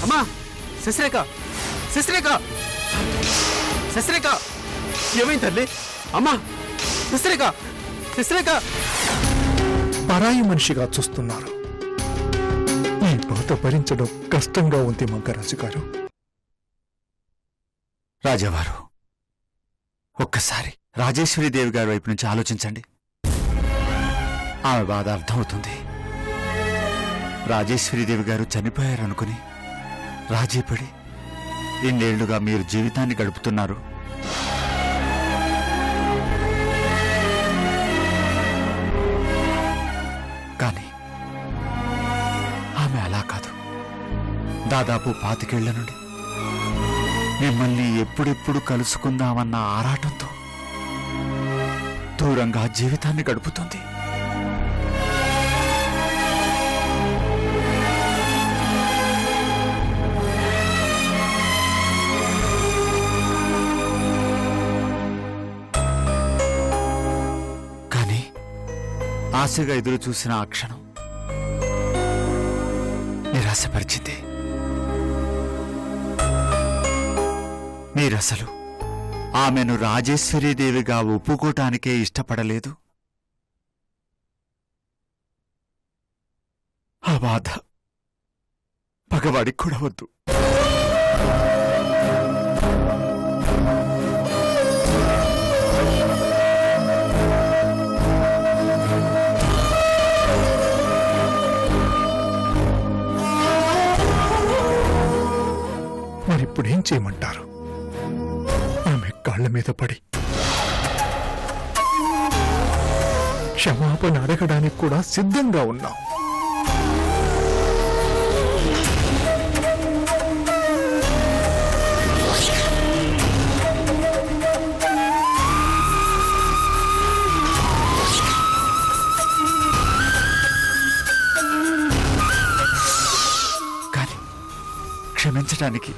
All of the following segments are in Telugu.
అమ్మా శశిరేఖ, శశిరేఖ, శశిరేఖ, ఏమైంది తల్లి? అమ్మా శశిరేఖ, శశిరేఖ. పరాయి మనిషిగా చూస్తున్నారు. ఈ బాధ భరించడం కష్టంగా ఉంది మంగరాజు గారు. రాజావారు, ఒక్కసారి రాజేశ్వరీదేవి గారి వైపు నుంచి ఆలోచించండి. ఆమె బాధ అర్థమవుతుంది. రాజేశ్వరీదేవి గారు చనిపోయారనుకుని రాజీపడి ఇన్నేళ్లుగా మీరు జీవితాన్ని గడుపుతున్నారు. కానీ ఆమె అలా కాదు. దాదాపు 25 ఏళ్ల నుండి మిమ్మల్ని ఎప్పుడెప్పుడు కలుసుకుందామన్న ఆరాటంతో దూరంగా జీవితాన్ని గడుపుతుంది. కానీ ఆశగా ఎదురు చూసిన ఆ క్షణం నిరాశపరిచింది. మీరసలు ఆమెను రాజేశ్వరీదేవిగా ఒప్పుకోటానికే ఇష్టపడలేదు. ఆ బాధ పగవాడికి కూడా వద్దు. మరిప్పుడేం చేయమంటారు? ఆమె కాళ్ల మీద పడి క్షమాపణ అడగడానికి కూడా సిద్ధంగా ఉన్నాం. కానీ క్షమించడానికి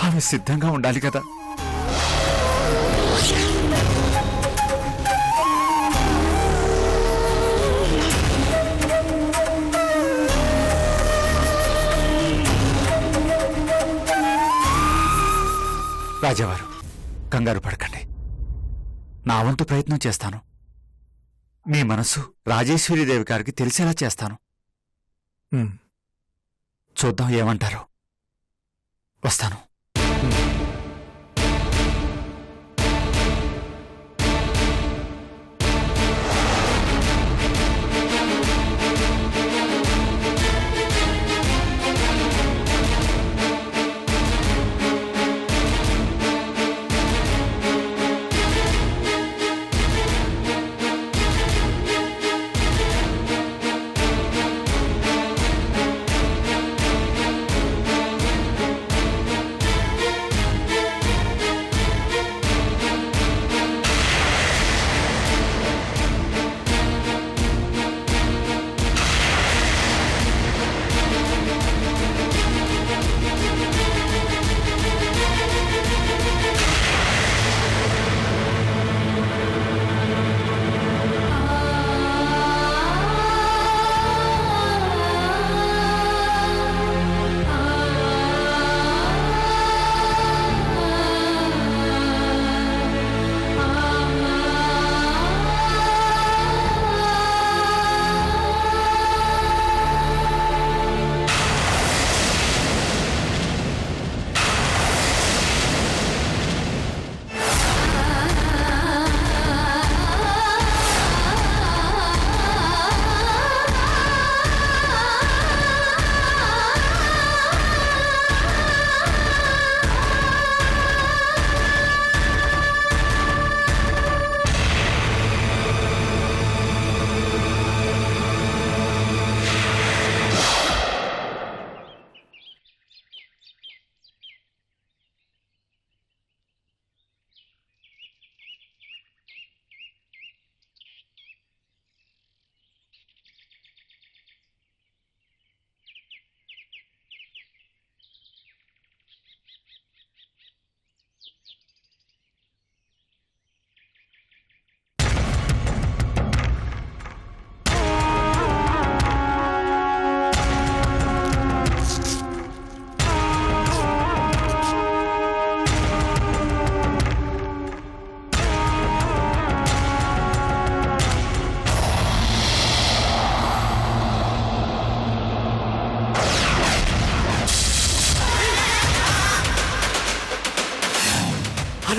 ఆమె సిద్ధంగా ఉండాలి కదా. రాజావారు, కంగారు పడకండి. నా వంతు ప్రయత్నం చేస్తాను. మీ మనసు రాజేశ్వరీదేవి గారికి తెలిసేలా చేస్తాను. చూద్దాం ఏమంటారు. వస్తాను.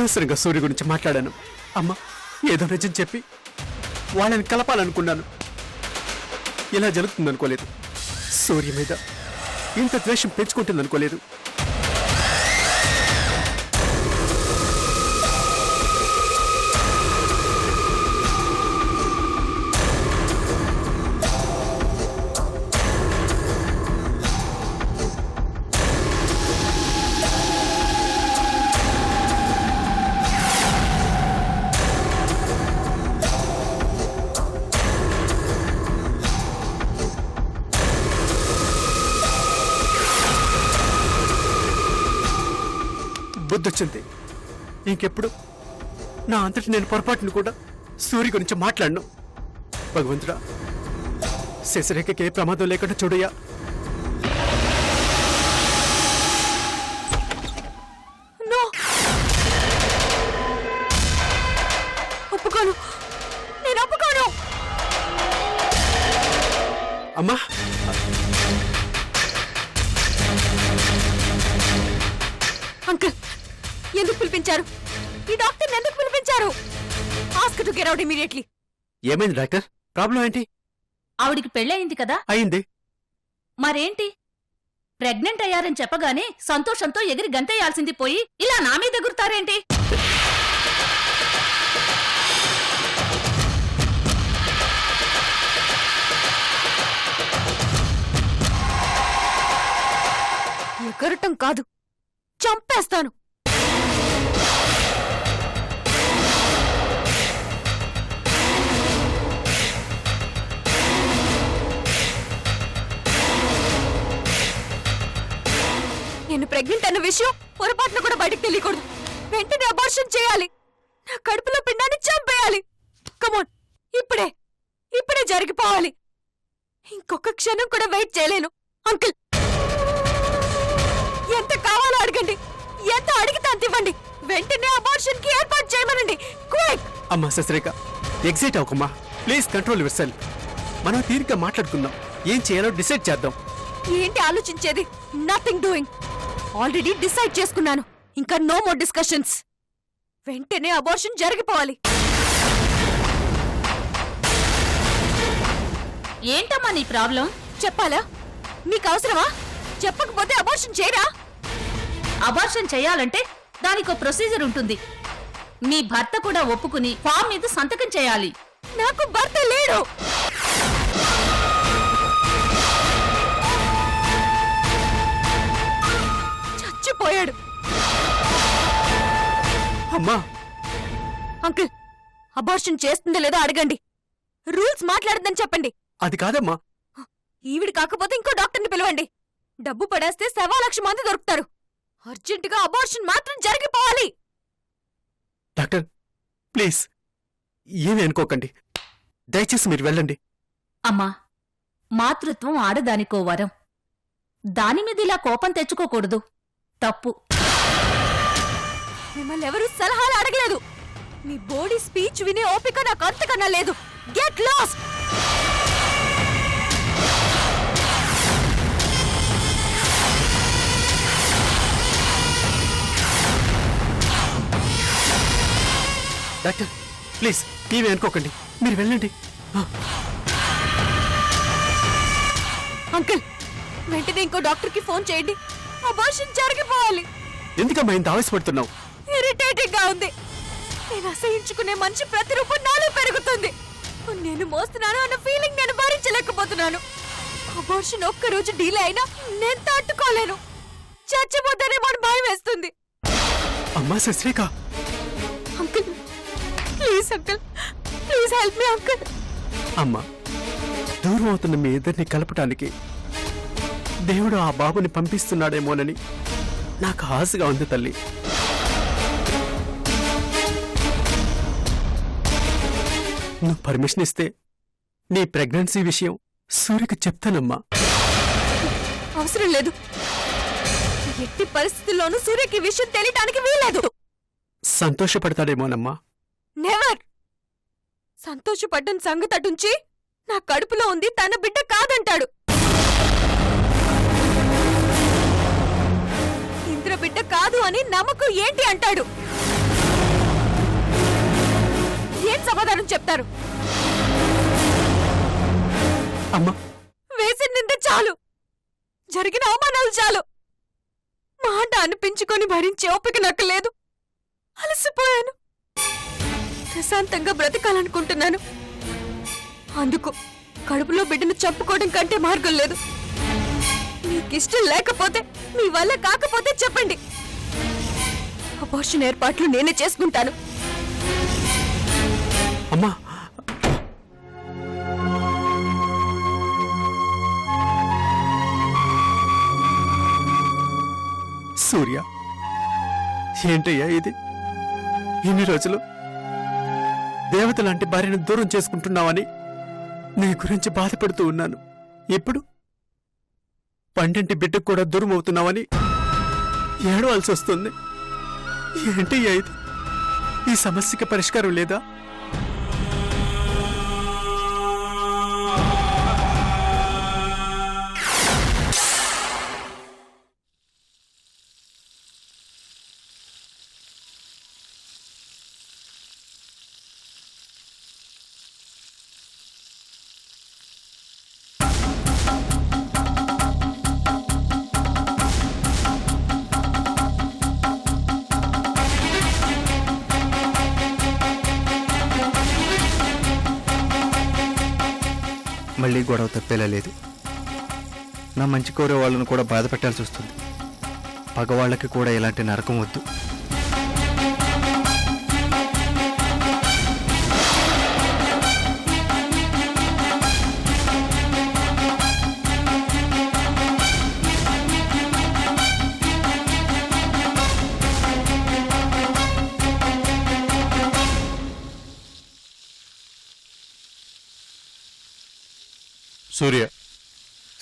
అనవసరంగా సూర్య గురించి మాట్లాడాను. అమ్మా, ఏదో నిజం చెప్పి వాళ్ళని కలపాలనుకున్నాను. ఇలా జరుగుతుందనుకోలేదు. సూర్య మీద ఇంత ద్వేషం పెంచుకుంటుందనుకోలేదు. బుద్ధొచ్చింది. ఇంకెప్పుడు నా అంతటి నేను పొరపాటును కూడా సూర్య గురించి మాట్లాడను. భగవంతుడా, శశిరేఖకి ఏ ప్రమాదం లేకుండా చూడయ్యా. ఒప్పుకోను, నేను ఒప్పుకోను. అమ్మా, అంకుల్, ఎందుకు పిలిపించారు? ఈ డాక్టర్ని ఎందుకు పిలిపించారు? Ask to get out immediately. ఏమైంది డాక్టర్? ప్రాబ్లం ఏంటి? ఆవిడికి పెళ్ళయింది కదా? అయింది. మరేంటి? ప్రెగ్నెంట్ అయ్యారని చెప్పగానే సంతోషంతో ఎగిరి గంతేయాల్సింది పోయి ఇలా నా మీద ఎగురుతారేంటి? ఎగరటం కాదు, చంపేస్తాను. నేను ప్రెగ్నెంట్ అన్న విషయం పొరపాటున కూడా బయటకు తెలియకూడదు. వెంటనే అబార్షన్ చేయాలి. నా కడుపులో పిండాన్ని చంపేయాలి. కమోన్, ఇప్పుడే ఇప్పుడే జరిగిపోవాలి. ఇంకొక క్షణం కూడా వెయిట్ చేయలేను. అంకుల్, ఎంత కావాలో అడగండి. ఎంత అడిగితే అంత ఇవ్వండి. వెంటనే అబార్షన్ కి ఏర్పాటు చేయమనండి. క్విక్. అమ్మా శశిరేఖ, ఎగ్జైట్ అవ్వకమ్మా. Please control yourself. మనం తీరిగ్గా మాట్లాడుకుందాం. ఏం చేయాలో డిసైడ్ చేద్దాం. ఏంటి ఆలోచించేది? Nothing doing. ఆల్రెడీ డిసైడ్ చేసుకున్నాను. ఇంకా నో మోర్ డిస్కషన్స్. వెంటనే అబార్షన్ జరిగిపోవాలి. ఏంటమ్మా నీ ప్రాబ్లం? చెప్పాలా? మీకు అవసరమా? చెప్పకపోతే అబార్షన్ చేయరా? అబార్షన్ చేయాలంటే దానికో ప్రొసీజర్ ఉంటుంది. నీ భర్త కూడా ఒప్పుకుని ఫామ్ మీద సంతకం చేయాలి. నాకు భర్త లేడు. చచ్చిపోయాడు. అమ్మా, అంకుల్, అబార్షన్ చేస్తుందో లేదో అడగండి. రూల్స్ మాట్లాడద్దని చెప్పండి. అది కాదమ్మా. ఈవిడ కాకపోతే ఇంకో డాక్టర్ని పిలవండి. డబ్బు పడేస్తే 1,00,000 మంది దొరుకుతారు. అర్జెంటుగా అబార్షన్ మాత్రం జరిగిపోవాలి. డాక్టర్, ప్లీజ్ ఏమీ అనుకోకండి. దయచేసి మీరు వెళ్ళండి. అమ్మా, మాతృత్వం ఆడదానికో వరం. దానిమీద ఇలా కోపం తెచ్చుకోకూడదు. తప్పు. మిమ్మల్ని ఎవరూ సలహాలు అడగలేదు. మీ బోడీ స్పీచ్ వినే ఓపిక నాకు అంతకన్నా లేదు. Get lost. డాక్టర్, ప్లీజ్ ఏమీ అనుకోకండి. మీరు వెళ్ళండి. అంకుల్, వెంటనే ఇంకో డాక్టర్కి ఫోన్ చేయండి. అబార్షన్ జరిగిపోవాలి. ఎందుకమ్మా ఇంత ఆవేశపడుతున్నావు? ఇరిటేటింగ్ గా ఉంది. నేను అసహించుకునే మనిషి ప్రతిరూపం నాలో పెరుగుతుంది. నేను మోస్తున్నాను అన్న ఫీలింగ్ నేను భరించలేకపోతున్నాను. అబార్షన్ ఒక్కరోజు డీలే అయినా నేను తట్టుకోలేను. చచ్చిపోతేనేమో అని భయం వేస్తుంది. అమ్మా శశిరేఖ. Uncle, please uncle, please help me uncle. అమ్మా, దూరం అవుతున్న మీ ఇద్దరిని కలపటానికి దేవుడు ఆ బాబుని పంపిస్తున్నాడేమోనని నాకు ఆశగా ఉంది తల్లి. నువ్వు పర్మిషన్ ఇస్తే నీ ప్రెగ్నెన్సీ విషయం సూర్యకి చెప్తానమ్మా. అవసరం లేదు. ఎట్టి పరిస్థితుల్లోనూ సూర్యకి ఈ విషయం తెలియటానికి వీల్లేదు. సంతోషపడతాడేమోనమ్మా. నెవర్. సంతోషపడ్డం సంగతి అటుంచి నా కడుపులో ఉంది తన బిడ్డ కాదంటాడు. ఇంద్ర బిడ్డ కాదు అని నమ్మకం ఏంటి అంటాడు. ఏం సమాధానం చెప్తారు? అమ్మా వేసిన నింద చాలు, జరిగిన అవమానాలు చాలు. మాట అనిపించుకొని భరించే ఓపిక నాకు లేదు. అలసిపోయాను. ప్రశాంతంగా బ్రతకాలనుకుంటున్నాను. అందుకు కడుపులో బిడ్డను చంపుకోవడం కంటే మార్గం లేదు. మీకిష్టం లేకపోతే, మీ వల్ల కాకపోతే చెప్పండి. అబార్షన్ ఏర్పాట్లు నేనే చేసుకుంటాను. అమ్మా సూర్య, ఏంటయ్యా ఇది? ఇన్ని రోజులు దేవత లాంటి భార్యను దూరం చేసుకుంటున్నావని నీ గురించి బాధపడుతూ ఉన్నాను. ఇప్పుడు పండంటి బిడ్డకు కూడా దూరం అవుతున్నావని ఏడవలసి వస్తుంది. ఏంటయ్యా ఇది? ఈ సమస్యకి పరిష్కారం లేదా? మళ్ళీ గొడవ తప్పేలా లేదు. నా మంచి కోరే వాళ్ళను కూడా బాధ పెట్టాల్సి వస్తుంది. పగవాళ్ళకి కూడా ఇలాంటి నరకం వద్దు. సూర్య,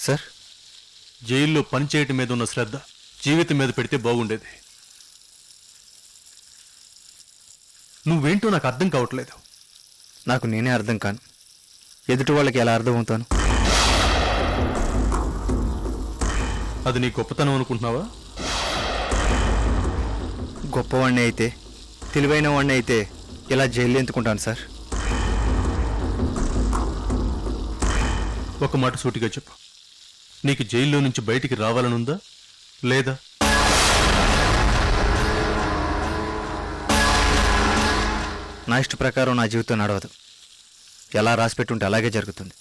సార్, జైల్లో పనిచేయటం మీద ఉన్న శ్రద్ధ జీవితం మీద పెడితే బాగుండేది. నువ్వేంటో నాకు అర్థం కావట్లేదు. నాకు నేనే అర్థం కాను. ఎదుటి వాళ్ళకి ఎలా అర్థం అవుతాను? అది నీ గొప్పతనం అనుకుంటున్నావా? గొప్పవాణ్ణి అయితే, తెలివైన వాణ్ణి అయితే ఇలా జైలు ఎందుకుంటాను సార్? ఒక మాట సూటిగా చెప్పు. నీకు జైల్లో నుంచి బయటికి రావాలనుందా లేదా? నా ఇష్ట ప్రకారం నా జీవితం నడవదు. ఎలా రాసిపెట్టుంటే అలాగే జరుగుతుంది.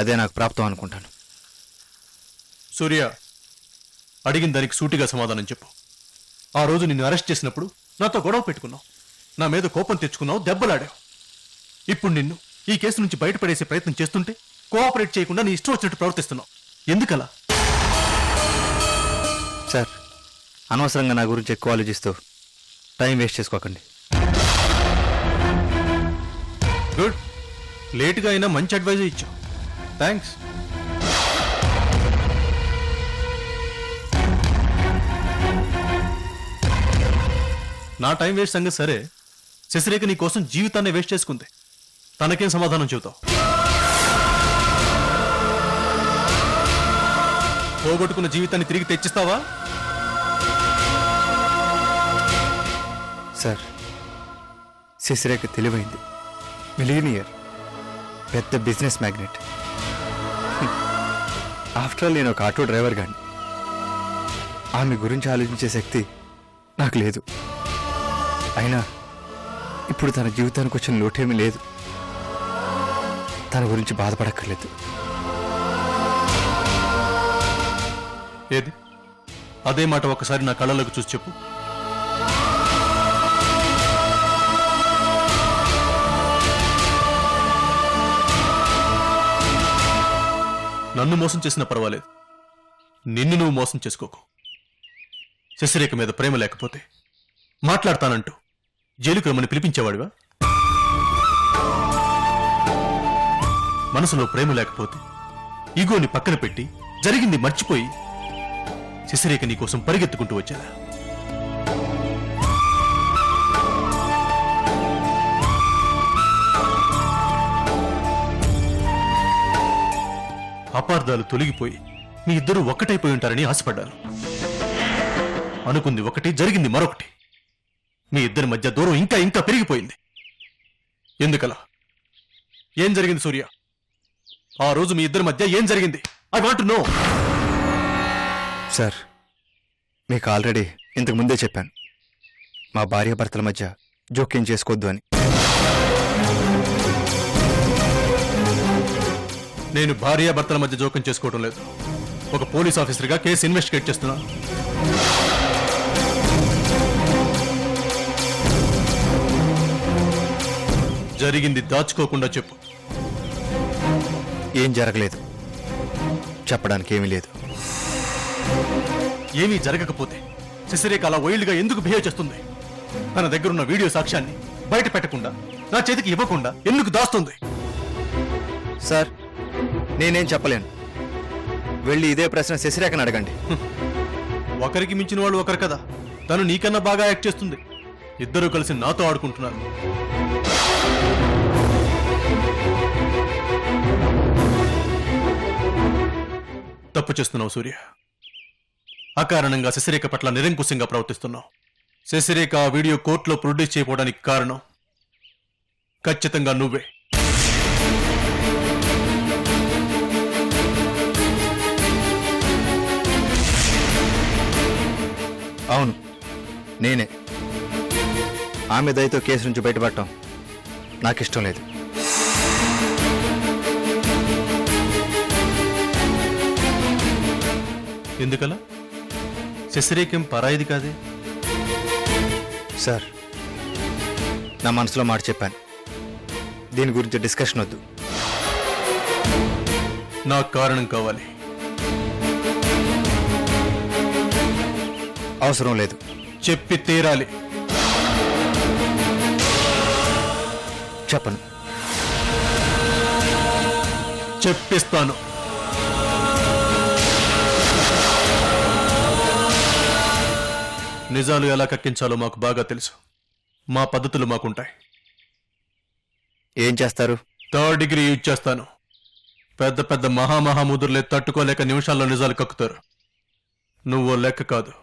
అదే నాకు ప్రాప్తం అనుకుంటాను. సూర్య, అడిగిన దానికి సూటిగా సమాధానం చెప్పు. ఆ రోజు నిన్ను అరెస్ట్ చేసినప్పుడు నాతో గొడవ పెట్టుకున్నావు, నా మీద కోపం తెచ్చుకున్నావు, దెబ్బలాడావు. ఇప్పుడు నిన్ను ఈ కేసు నుంచి బయటపడేసే ప్రయత్నం చేస్తుంటే కోఆపరేట్ చేయకుండా నీ ఇష్టం వచ్చినట్టు ప్రవర్తిస్తున్నావు. ఎందుకలా? సార్, అనవసరంగా నా గురించి ఎక్కువ ఆలోచిస్తూ టైం వేస్ట్ చేసుకోకండి. గుడ్. లేట్గా అయినా మంచి అడ్వైజ్ ఇచ్చావు. థ్యాంక్స్. నా టైం వేస్ట్ సంగతి సరే, శశిరేఖ నీ కోసం జీవితాన్ని వేస్ట్ చేసుకుంది. తనకేం సమాధానం చెబుతావు? పోగొట్టుకున్న జీవితాన్ని తిరిగి తెచ్చిస్తావా? సార్, శశిరేఖ తెలివైంది, మిలీనియర్, పెద్ద బిజినెస్ మ్యాగ్నెట్. ఆఫ్టర్ ఆల్ నేను ఒక ఆటో డ్రైవర్ గాని. ఆమె గురించి ఆలోచించే శక్తి నాకు లేదు. అయినా ఇప్పుడు తన జీవితానికి వచ్చిన లోటేమీ లేదు. తన గురించి బాధపడక్కర్లేదు. ఏది? అదే మాట ఒకసారి నా కళ్ళలోకి చూసి చెప్పు. నన్ను మోసం చేసినా పర్వాలేదు, నిన్ను నువ్వు మోసం చేసుకోకు. శశిరేఖ మీద ప్రేమ లేకపోతే మాట్లాడతానంటూ జైలుకు రమ్మని పిలిపించేవాడివా? మనసులో ప్రేమ లేకపోతే ఈగోని పక్కన పెట్టి జరిగింది మర్చిపోయి శశిరేఖ నీకోసం పరిగెత్తుకుంటూ వచ్చేదా? అపార్థాలు తొలగిపోయి మీ ఇద్దరూ ఒక్కటైపోయి ఉంటారని ఆశపడ్డాను. అనుకుంది ఒకటి, జరిగింది మరొకటి. మీ ఇద్దరి మధ్య దూరం ఇంకా ఇంకా పెరిగిపోయింది. ఎందుకలా? ఏం జరిగింది సూర్య? ఆ రోజు మీ ఇద్దరి మధ్య ఏం జరిగింది? I want to know. Sir, మీకు ఆల్రెడీ ఇంతకు ముందే చెప్పాను, మా భార్యాభర్తల మధ్య జోక్యం చేసుకోవద్దు అని. నేను భార్యాభర్తల మధ్య జోక్యం చేసుకోవడం లేదు. ఒక పోలీస్ ఆఫీసర్గా కేసు ఇన్వెస్టిగేట్ చేస్తున్నాను. జరిగింది దాచుకోకుండా చెప్పు. ఏం జరగలేదు, చెప్పడానికి ఏమీ లేదు. ఏమీ జరగకపోతే శశిరేఖ అలా వైల్డ్గా ఎందుకు బిహేవ్ చేస్తుంది? తన దగ్గరున్న వీడియో సాక్ష్యాన్ని బయట పెట్టకుండా, నా చేతికి ఇవ్వకుండా ఎందుకు దాస్తుంది? సార్, నేనేం చెప్పలేను. వెళ్ళి ఇదే ప్రశ్న శశిరేఖను అడగండి. ఒకరికి మించిన వాళ్ళు ఒకరు కదా. తను నీకన్నా బాగా యాక్ట్ చేస్తుంది. ఇద్దరూ కలిసి నాతో ఆడుకుంటున్నారు. తప్పు చేస్తున్నావు సూర్య. అకారణంగా శశిరేఖ పట్ల నిరంకుశంగా ప్రవర్తిస్తున్నావు. శశిరేఖ ఆ వీడియో కోర్టులో ప్రొడ్యూస్ చేయకపోవడానికి కారణం ఖచ్చితంగా నువ్వే. అవును, నేనే. ఆమె దయతో కేసు నుంచి బయటపడటం నాకిష్టం లేదు. ఎందుకలా? శశిరేఖం పరాయిది కాదే. సార్, నా మనసులో మాట చెప్పాను. దీని గురించి డిస్కషన్ వద్దు. నాకు కారణం కావాలి. అవసరం లేదు. చెప్పి తీరాలి. చెప్పను. చెప్పిస్తాను. నిజాలు ఎలా కక్కించాలో మాకు బాగా తెలుసు. మా పద్ధతులు మాకుంటాయి. ఏం చేస్తారు? 3rd డిగ్రీ యూజ్ చేస్తాను. పెద్ద పెద్ద మహామహాముదురులే తట్టుకోలేక నిమిషాల్లో నిజాలు కక్కుతారు. నువ్వో లెక్క కాదు.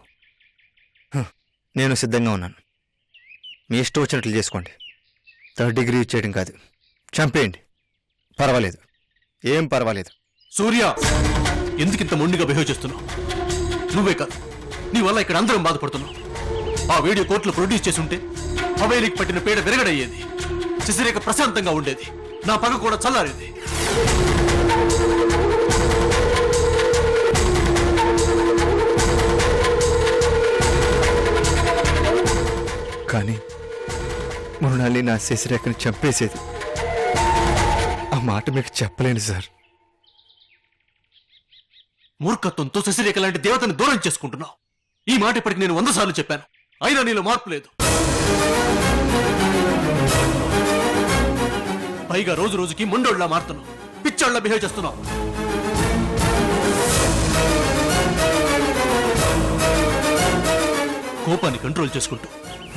నేను సిద్ధంగా ఉన్నాను. మీ ఇష్టం వచ్చినట్లు చేసుకోండి. 3rd డిగ్రీ యూజ్ చేయడం కాదు, చంపేయండి. పర్వాలేదు, ఏం పర్వాలేదు. సూర్య, ఎందుకింత మొండిగా బిహేవ్ చేస్తున్నావు? నువ్వే కాదు, నీ వల్ల ఇక్కడ అందరం బాధపడుతున్నావు. ఆ వీడియో కోర్టులో ప్రొడ్యూస్ చేసి ఉంటే హవేలీకి పట్టిన పేడ విరగడయ్యేది. శశిరేఖ ప్రశాంతంగా ఉండేది. నా పగ కూడా చల్లారేది. కానీ మృణాలి నా శశిరేఖని చంపేసేది. ఆ మాట మీకు చెప్పలేను సార్. మూర్ఖత్వంతో శశిరేఖ లాంటి దేవతని దూరం చేసుకుంటున్నావు. ఈ మాట ఇప్పటికి నేను 100 సార్లు చెప్పాను. అయినా నీలో మార్పు లేదు. పైగా రోజు రోజుకి మొండోళ్ళలా మారుతున్నావు. పిచ్చోళ్ళ బిహేవ్ చేస్తున్నావు. కోపాన్ని కంట్రోల్ చేసుకుంటూ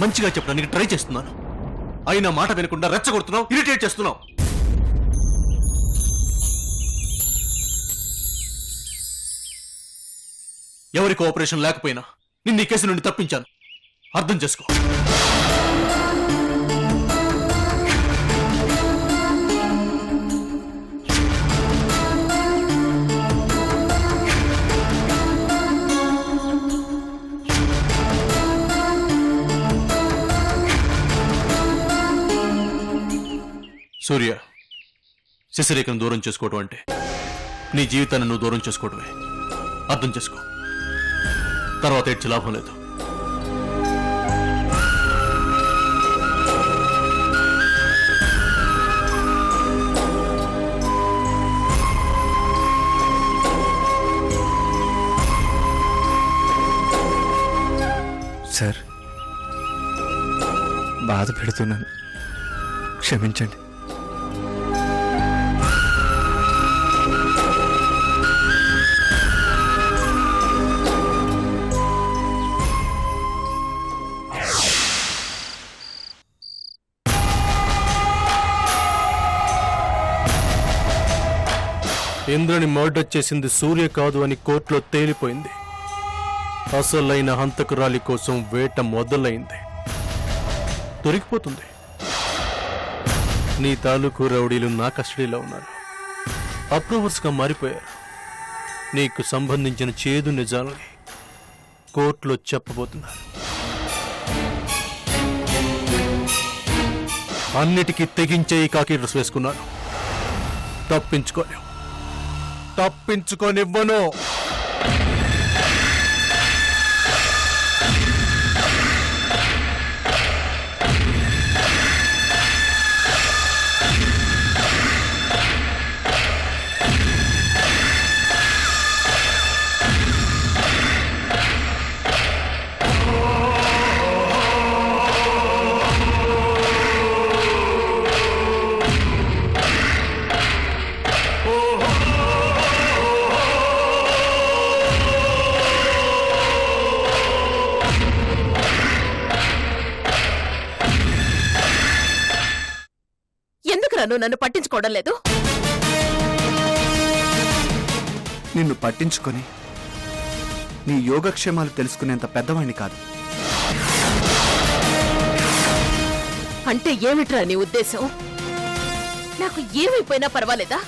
మంచిగా చెప్పడానికి ట్రై చేస్తున్నాను. అయినా మాట వినకుండా రెచ్చగొడుతున్నావు, ఇరిటేట్ చేస్తున్నావు. ఎవరి కోఆపరేషన్ లేకపోయినా నిన్ను ఈ కేసు నుండి తప్పించాను. అర్థం చేసుకో. సూర్య, శశిరేఖను దూరం చేసుకోవడం అంటే నీ జీవితాన్ని నువ్వు దూరం చేసుకోవడమే. అర్థం చేసుకో. తర్వాత ఏడ్చి లాభం లేదు. సార్, బాధ పెడుతున్నాను, క్షమించండి. ఇంద్రని మర్డర్ చేసింది సూర్య కాదు అని కోర్టులో తేలిపోయింది. అసలైన హంతకురాలి కోసం వేట మొదలైంది. దొరికిపోతుంది. నీ తాలూకు రౌడీలు నా కస్టడీలో ఉన్నారు. అప్రూవర్స్గా మారిపోయారు. నీకు సంబంధించిన చేదు నిజాలని కోర్టులో చెప్పబోతున్నారు. అన్నిటికీ తెగించే ఈ కాకి డ్రెస్ వేసుకున్నాను. తప్పించుకోనివ్వను. ఎందుకు రాను నన్ను పట్టించుకోవడం లేదు? నిన్ను పట్టించుకొని నీ యోగక్షేమాలు తెలుసుకునేంత పెద్దవాణ్ణి కాదు. అంటే ఏమిట్రా నీ ఉద్దేశం? నాకు ఏమైపోయినా పర్వాలేదా?